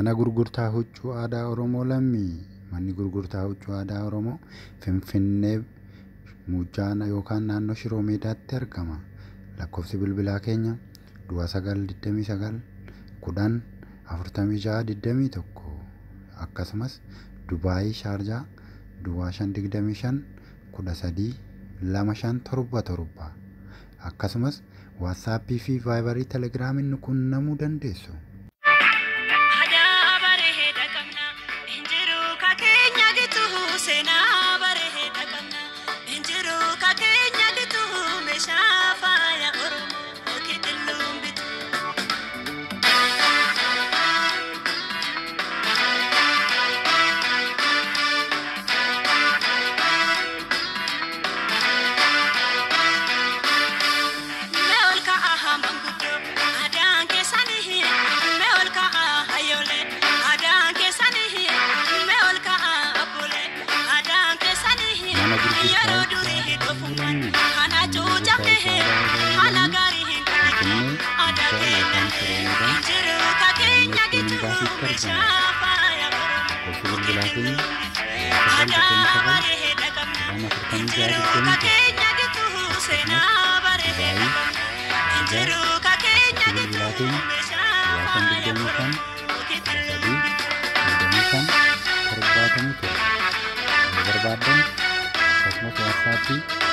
Mana gurgurtaa huccuu aadaa Oromoo lammii. Manni gurgurtaa huccuu aadaa Oromoo Finfinnee Muujjaana yookaan naannoo Shiroo Meedaatti argama. Lakkoofsi bilbilaa keenya 929 10 46 21. Akkasumas Dubaayii Shaarjaa 525 13 2577. Akkasumas WhatsAppii fi Viberii Telegiraamiin nu quunnamuu dandeessu. Berbadan, kosmos WhatsApp